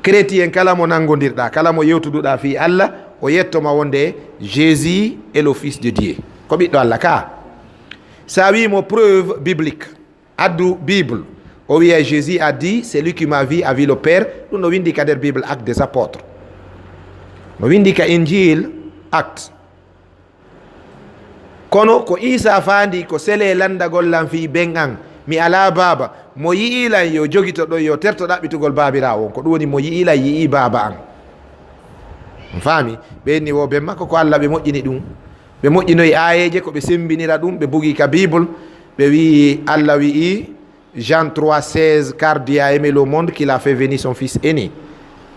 chrétien kala mo nangodirɗa kala mo yewtuduɗa fi Allah o yettoma wonde Jésus est le fils de Dieu ko ɓiɗɗo Allah ka sa wimo preuve biblique addu Bible o wiya Jésus a dit celui qui m'a vu a vu le Père ɗum no windi ka nder Bible Actes des Apôtres no windi ka Injil Actes kono ko Isa fandi ko sele landagollan fi ben an mi ala baba mo yi'ilan yo jogito ɗo yo terto ɗaɓɓitugol babirawo on ko ɗum woni mo yi'ilan yi'i baba an on faami ɓenni wo ɓe makko ko Allah ɓe moƴƴini ɗum ɓe moƴƴinoyi ayeje ko ɓe sembinira ɗum ɓe bugi ka Bible ɓe wi Allah wi'i Jean 3:16 car Dieu a aimé le monde qu'il a fait venir son fils aîné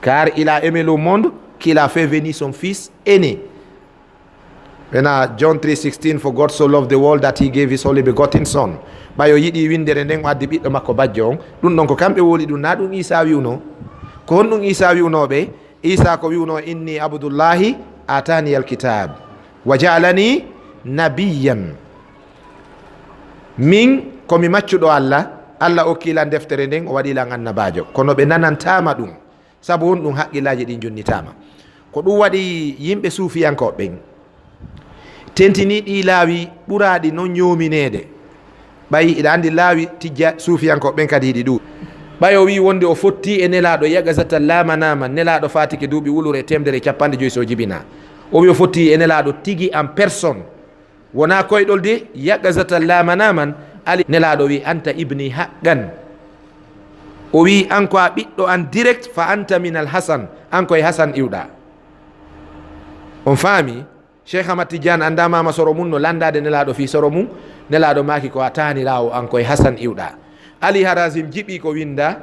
car il a aimé le monde qu'il a fait venir son fils aîné. Bena John 3:16 for God so loved the world that he gave his only begotten son. Bayo yiɗi windere nden o addi ɓiɗɗo makko bajjo on ɗum ɗon ko kamɓe woli ɗum na ɗum Isa wiwno ko hon ɗum Isa wiwnoɓe Isa ko wiwno inni abdullahi atani alkitab wa ja'alani nabiyan min komi maccuɗo Allah Allah okkilan deftere nden o waɗilan annabajo kono ɓe nanantama ɗum sabu on ɗum haqqillaji ɗin jonnitama ko ɗum waɗi yimɓe suufiyankoɓe ɓen tentini ɗi laawi ɓuraɗi non ñoominede ɓayi iɗa andi laawi tijja suufiyankoɓe ɓen kadi yiɗi ɗum ɓay o wi wonde o fotti e nelaɗo yagasata lamanama nelaɗo fatike duuɓi wulure temdere capanɗe joyi so jibina o wi o fotti e nelaɗo tigi en personne wona koyɗol de yagasata lamanaman ali nelaɗo wi anta ibni haqqan o wi an ko a ɓiɗɗo an direct fa anta min al hasan an koye hasan iwɗa on faami Cheikh Ahmad Tidiane andamama soro mum no landade nelaɗo fi soro mum nelaɗo maki ko a tanirawo an koye hasan iwɗa Ali Harazim jiɓi ko winda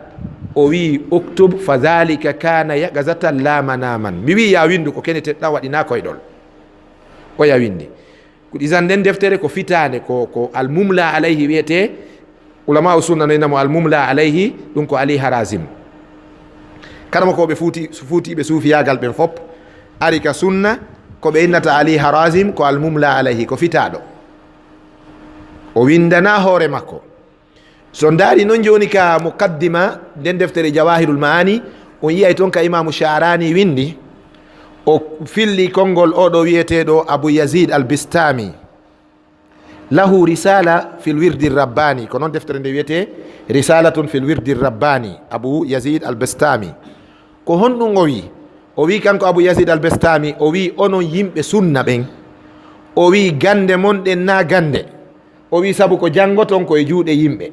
o wi octobre fa dhalika kana yagazata lamanaman mi wi ya windu ko kene teɗɗa waɗina koyɗol o ya windi ko ɗisan nden deftere ko fitande ko almumla alayhi wiyete ulama u sunna noynamo almumla alayhi ɗum ko Ali Harazim kadama ko ɓe fuutiɓe suufiyagal ɓen fop ari ka sunna ko ɓe innata Ali Harazim ko almumla alayhi ko fitaɗo o windana hoore makko so ndaari noon joni ka muqaddima nden deftere jawahirul maani on yiyay toon ka imamu Sharani windi o filli konngol oɗo wiyeteɗo Abu Yazid al-Bistami lahu risala fil wirdi rabbani ko noon deftere nde wiyete risalatun fil wirdi rabbani Abu Yazid al-Bistami ko honɗum o wi kanko Abu Yazid al-Bistami o wi onon yimɓe sunna ɓen o wi gande monɗen na gande o wi sabu ko janngoton koye juuɗe yimɓe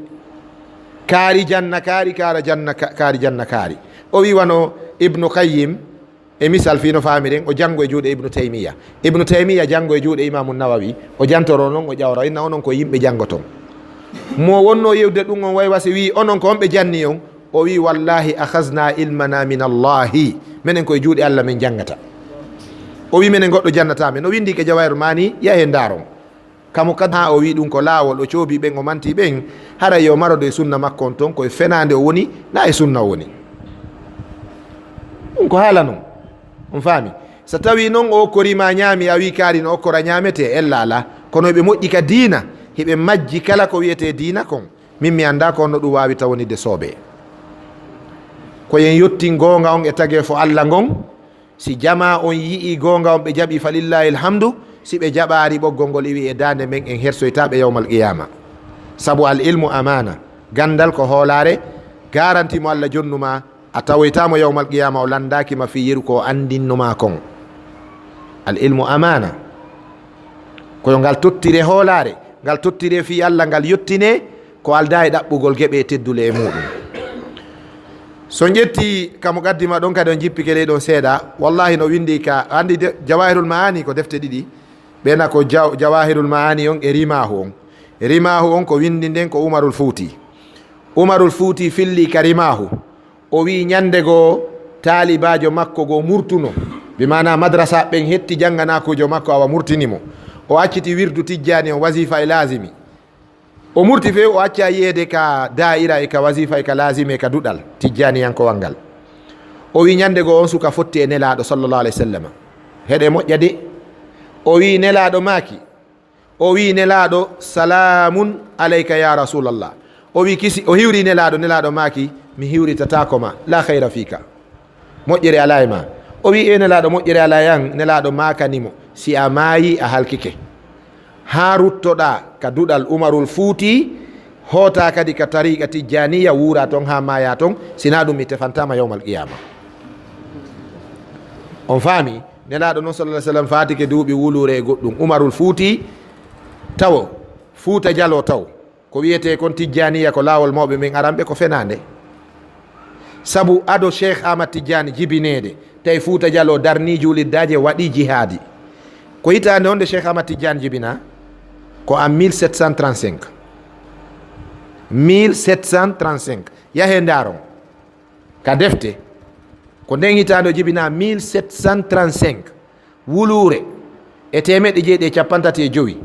kaari janna kaari kara janna kaari janna kaari o wi wano Ibnu Qayyim e misal fino faamiren o janngo e juuɗe Ibnu Taymiya janngo e juuɗe Imamu Nawawi o jantoro noon o ƴawra inna onon ko yimɓe janngoton mo wonno yewde ɗum on way wasi wi onon ko onɓe janni on o wi wallahi akhazna ilmana min Allahi minen koye juuɗe Allah min janngata o wi minen goɗɗo jannata men o windi ke Jawahirul Maani yahe ndaaron kamo kad ha o wi ɗum ko laawol o coobi ɓen o manti ɓen hara yo marodo e sunna makko on toon koye fenade o woni na e sunna o woni ɗum ko haala noon on faami so tawi noon o okkorima ñaami a wi kaari no okkora ñaamete ella ala kono ɓe moƴƴi ka diina heɓe majji kala ko wiyete diina kon min mi anda ko no ɗum wawi tawonide soobe koyen yetti gonga on e tagi fo Allah ngon si jama on yii gonga on ɓe jaɓi falillahi alhamdu si ɓe jaɓari ɓoggol ngol iwi e dande men en hersoytaɓe yawmal qiyama sabu al ilmu amana gandal ko hoolare garantimo Allah jonnuma a tawoytamo yawmal qiyama o landakima fi yeru ko andinnoma kon al ilmu amana koyo ngal tottire hoolare ngal tottire fi Allah ngal yettine ko alda e ɗaɓɓugol gueɓe teddule e muɗum so ƴetti kamo gaddima ɗon kadi on jippike ley ɗon seeɗa wallahi no windi ka andi Jawahirul Maani ko defte ɗiɗi ɓena ko Jawahirul Maani on e rimahu on ko windi nden ko Umarul Fuuti filli ka rimahu o wi ñande goo taalibajo makko go murtuno bi mana madrasa ɓen hetti jangganakujo makko awa murtinimo o acciti wirdu tijjani on wasifa e lazimi o murti fe o acca yiyede ka daira e ka wasifa e ka lazimi e ka duɗal tijjaniyankowal ngal o wi ñande goo on suka fotti e nelaɗo sallllahu alayhi wa sallam heɗe moƴƴa de o wi nelaɗo maaki o wi nelaɗo salamun alayka ya rasulallah o wi kisi o hiwri nelaɗo maaki mi hiwritatako ma la hayra fika moƴƴere ala e ma o wi e nelaɗo moƴƴere ala yan nelaɗo makanimo si a maayi a halkike ha ruttoɗa ka duɗal umarul fuuti hota kadi ka tariqa tijjaniya wura ton ha maya ton sina ɗum mi tefantama yawmal qiyama on faami nelaɗo noon sallah sallam fatike duuɓi wulure e goɗɗum umarul fuuti tawo fuuta jalo taw ko wiyete kon tijjaniya ko lawol mawɓe min aranɓe ko fenande sabu ado cheikh ahmad tidiane jibinede tawi fuuta dialo darni juliddaje waɗi jihadi ko hitande onde cheikh ahmad tidiane jibina ko en 1735 1735 yahe ndaron ka defte ko nden hitande o jibina 1735 wulure e temeɗɗe jeeɗi e capantati e joyi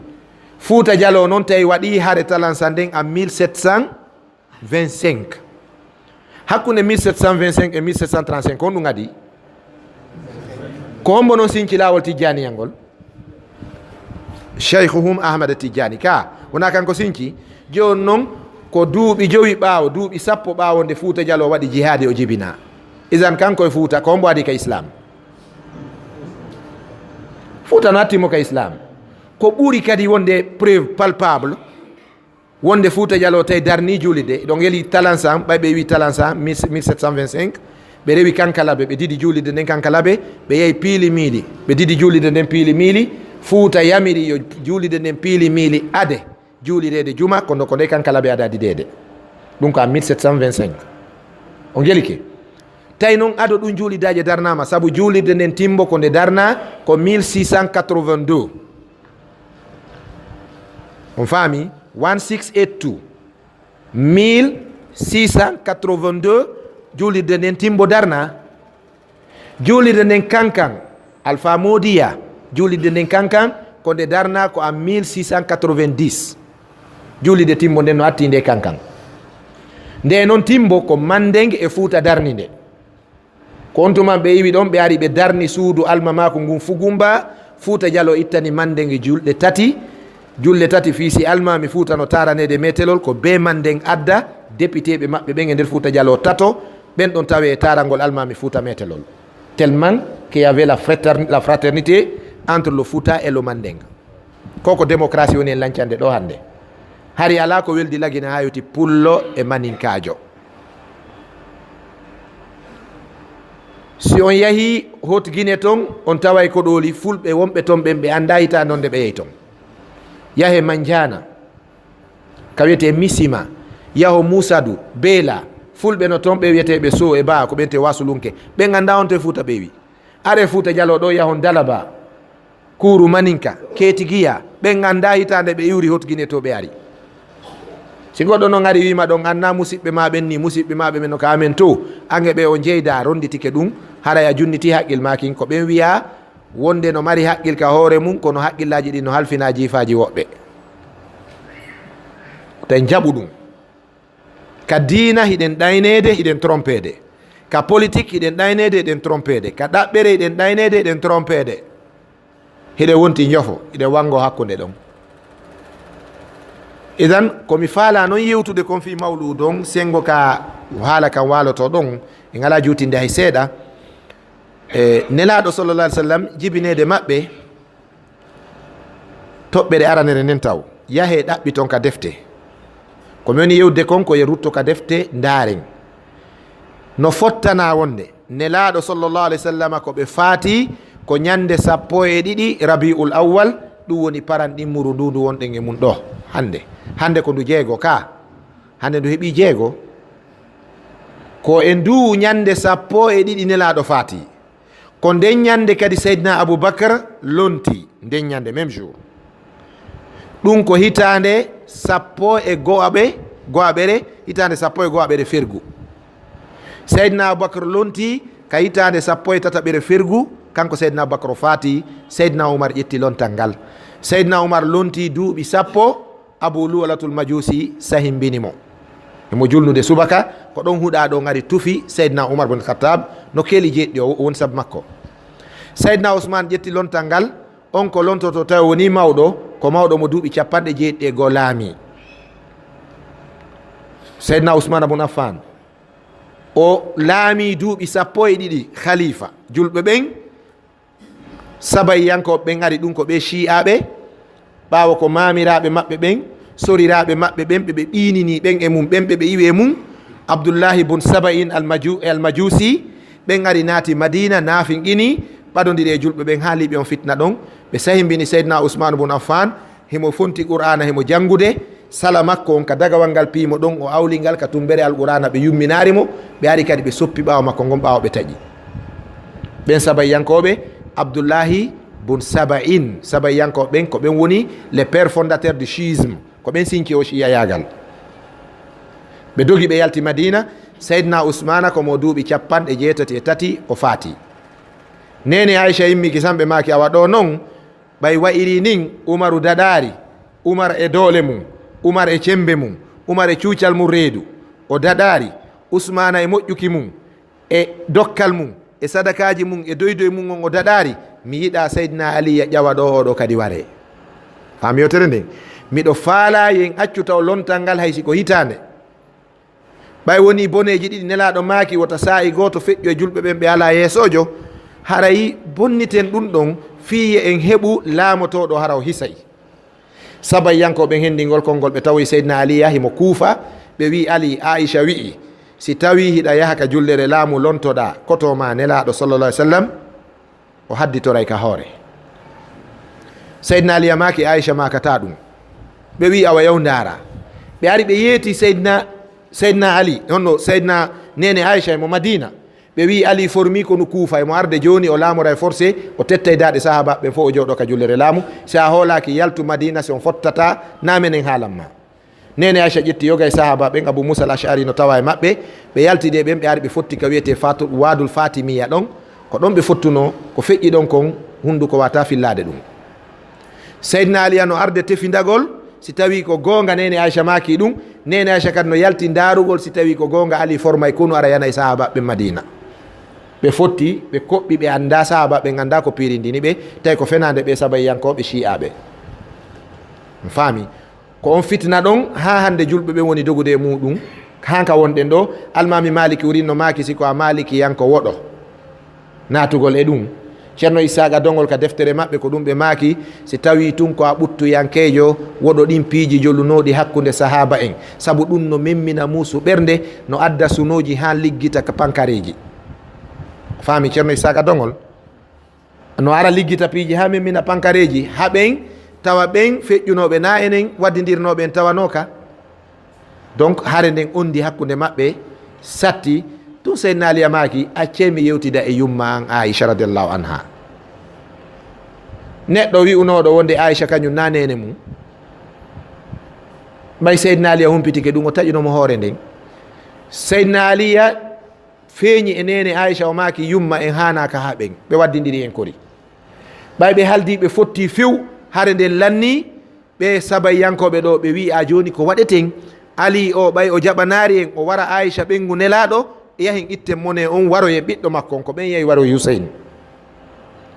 fuuta dialo noon tawi waɗi haare talansa nden en 1725 hakkunde 1725 e 1735 on ɗum adi ko hombo noon sinci lawol tijjaniyal ngol cheikhuhum ahmada tijjani ka wona kanko sinci joni noon ko duuɓi joyi ɓaawo duuɓi sappo ɓaawo nde fuuta dialo waɗi jihadi o jibina isan kanko e fuuta ko hombo adi ka islam fuuta no attimo ka islam ko ɓuri kadi wonde preuve palpable wonde fuuta dialo tawi darni julide ɗo geeli talansan ɓay ɓe wi talansan 1725 ɓe rewi kankalaɓe ɓe didi julide nden kankalaɓe ɓe yehi piili miili ɓe didi julide nden piili miili fuuta yamiri yo julide nden piili miili ade juulirede juma kono ko nde kankalaɓe ada didede ɗum ko en 1725 o geelike tawi noon ado ɗum juulidaje darnama saabu juulirde nden timbo ko nde darna ko 1682 on faami 1682 1682 juulirde nden timbo darna juulirde nden kankan alpha modiya juulirde nden kankan ko nde darna ko en 1690 juulirde timbo nden no atti nde kankan nde noon timbo ko mandeng e fuuta darni nde ko on tuman ɓe iwi ɗon ɓe ari ɓe darni suudu alma mako ngun fugumba fuuta dialo ittani mandeng julɗe tati julle tati fiisi alma mi fuutano taranede metelol ko be mandeng adda député ɓe maɓɓe ɓen e nder fuuta dialo tato ɓen ɗon tawe e tarangol alma mi fuuta metelol tellement qu'il y avait la fraternité entre le Fouta et le mandeng koko démocratie woni en lancande ɗo hande hari ala ko weldi lagina ha yoti pullo e maninkajo si on yahi hot Guinée ton on taway ko ɗoli fulɓe wonɓe toon ɓen ɓe anda hitande onde ɓe yehi toon yahe Mandiana ka wiyete Missima yaho Mousadou Beela fulɓe no toon ɓe wiyeteɓe Sow e Ba ko ɓente Wasulunke ɓe ganda on to Fouta ɓe wi are Fouta Dialo ɗo yahon Dalaba Kourou Maninka Ketigiya ɓe ganda hitande ɓe iwri hot Guinée to ɓe ari si goɗɗo noon ari wima ɗon anna musidɓe maɓen ni musidɓe maɓe men no ka amen to ange ɓe o jeyda ronditike ɗum haray a junniti haqqil makin ko ɓen wiya wonde no mari haqqil ka hoore mum kono haqqillaji ɗi no halfina jiifaji woɓɓe ten jaɓu ɗum ka diina hiɗen ɗaynede hiɗen trompede ka politique hiɗen ɗaynede hiɗen trompede ka ɗaɓɓere hiɗen ɗaynede hiɗen trompede hiɗen wonti jofo hiɗen wango hakkude ɗon idan komi faala noon yewtude kon fi mawɗu ɗon sengo ka haala kam waloto ɗon e ngala jutinde hay seeɗa nelaɗo sallallah alih sallam jibinede maɓɓe toɓɓere aranere nden taw yahe ɗaɓɓi toon ka defte komi woni yewde kon koye rutto ka defte ndaren no fottana wonde nelaɗo sallllahu alayhi wa sallam ko ɓe faati ko ñande 12 rabiul awwal ɗum woni paran ɗimmuru ndu wonɗen e mum ɗo hande ko ndu jeego ka hande ndu heeɓi jeego ko e ndu ñande 12 nelaɗo faati ko nden ñande kadi seydna aboubacar lonti nden ñande même jour ɗum ko hitande 10 hitande 10 fergu seydna aboubacar lonti ka hitande 13 fergu kanko seydna aboubacar o faati seydna oumar ƴetti lontal ngal seydna oumar lonti duuɓi 10 abou luwalatul majusi sahimbinimo emo julnude subaka ko ɗon huuɗa ɗo ngari tufi seydna oumar bun khattab no keeli jeeɗɗi o woni saabu makko seydna ousmane ƴetti lontal ngal on ko lontoto tawi woni mawɗo ko mawɗo mo duuɓi 90 laami seydna ousmane abun affan o laami duuɓi 12 khalifa julɓe ɓen sabayyankoɓe ɓen ari ɗum ko ɓe shi'aɓe ɓaawo ko mamiraɓe maɓɓe ɓen soriraɓe maɓɓe ɓen ɓe ɓiinini ɓen e mum ɓen ɓe iwi e mum abdoullahi bun sabain almajusi ɓen ari naati madina naafinqini ɓaɗodiri e julɓe ɓen haaliɓe on fitna ɗon ɓe sahimbini seydna ousmane bun affan himo fonti qur'ana himo janngude sala makko on ka dagawal ngal piimo ɗon o awlingal ka tumbere alqur'ana ɓe yumminari mo ɓe ari kadi ɓe soppi ɓaawo makko ngon ɓaawo ɓe taƴi ɓen sabayyankoɓe abdoullahi bun sabayyankoɓe ɓen ko ɓen woni les pères fondateurs du chiisme ko ɓen sinki o chiya yagal ɓe dogi ɓe yalti madina seydna ousmana komo duuɓi 83 o faati nene aicha yimmiki samɓe maki awa ɗo noon ɓay wa'iri nin umaru daɗari umar e doole mum umar e cembe mum umar e cuucal mum reedu o daɗari ousmana e moƴƴuki mum e dokkal mum e sadakaji mum e doydoye mum on o daɗari mi yiɗa seydna aliya ƴawa ɗo oɗo kadi ware fami yewtere nden miɗo faala yen accu taw lontal ngal haysi ko hitande ɓay woni boneji ɗiɗi nelaɗo maaki wota sa'i goto feƴƴu e julɓe ɓen ɓe ala yeesojo harayi bonniten ɗum ɗon fiye en heɓu laamotoɗo hara o hisay sabayyankoɓe hendingol kolngol ɓe tawi seydna ali yahimo kuufa ɓe wi ali aicha wi'i si tawi hiɗa yaha ka jullere laamu lontoɗa kotoma nelaɗo sallallah alih sallam o hadditoray ka hoore seydna aliya maki aicha makata ɗum ɓe wi awa yaw ndaara ɓe ari ɓe yeeti seydna ali honno seydna nene aicha mo madina ɓe wi ali formi ko no kuufa emo arde joni o laamora e forcé o tetta e daɗe sahaba ɓen fof o jooɗo ka jullere laamu si a hoolaki yaltu madina si on fottata namenen haalanma nene aicha ƴetti yoga e sahaba ɓen abou moussa al ashari no tawa e maɓɓe ɓe yaltide ɓen ɓe ari ɓe fotti ka wiyete wadul fatimiya ɗon ko ɗon ɓe fottuno ko feƴƴi ɗon kon hunduko wata fillade ɗum seydna aliya no arde tefidagol si tawi ko gonga nene aicha maki ɗum nene aicha kadi no yalti darugol si tawi ko gonga ali formay kunu ara yana e sahaba ɓe madina ɓe fotti ɓe koɓɓi ɓe anda sahaba ɓe ganda ko pirindini ɓe tawi ko fenade ɓe sabayyankoɓe shi'aɓe faami ko on fitna ɗon ha hande julɓe ɓe woni dogude e muɗum hanka wonɗen ɗo almami maliki urinno maki siko a maliki yanko woɗo natugol e ɗum ceerno issaga dongol ka deftere maɓɓe ko ɗum ɓe maaki si tawi tun ko a ɓuttuyankejo woɗo ɗin piiji jollunoɗi hakkude sahaba en saabu ɗum no memmina muusu ɓernde no adda sunoji ha liggita ka pankareji faami ceerno issaga dongol no ara liggita piiji ha memmina pankareji haɓen tawa ɓen feƴƴunoɓe na enen waddidirnoɓe en tawanoka donc hare nden ondi hakkude maɓɓe satti tun seydna aliya maki accemi yewtida e yumma an aicha radiallahu anha neɗɗo wi'unoɗo wonde aicha kañum na nene mum ɓay seydna aliya humpitike ɗum o taƴunomo hoore nden seydna aliya feeñi e nene aicha o maki yumma en hanaka ha ɓen ɓe waddidiri en kori ɓay ɓe haldi ɓe fotti few hare nden lanni ɓe sabayyankoɓe ɗo ɓe wi a joni ko waɗeten ali o ɓay o jaɓanari en o wara aicha ɓengu nelaɗo yahin itten mone on waroye ɓiɗɗo makko on ko ɓen yehi waroye Hussein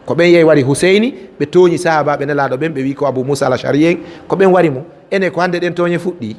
ko ɓen yehi wari Husseini ɓe tooñi sahabaɓe nelaɗo ɓen ɓe wi ko abou moussa al ashari en ko ɓen wari mo ene ko hande ɗen tooñe fuɗɗi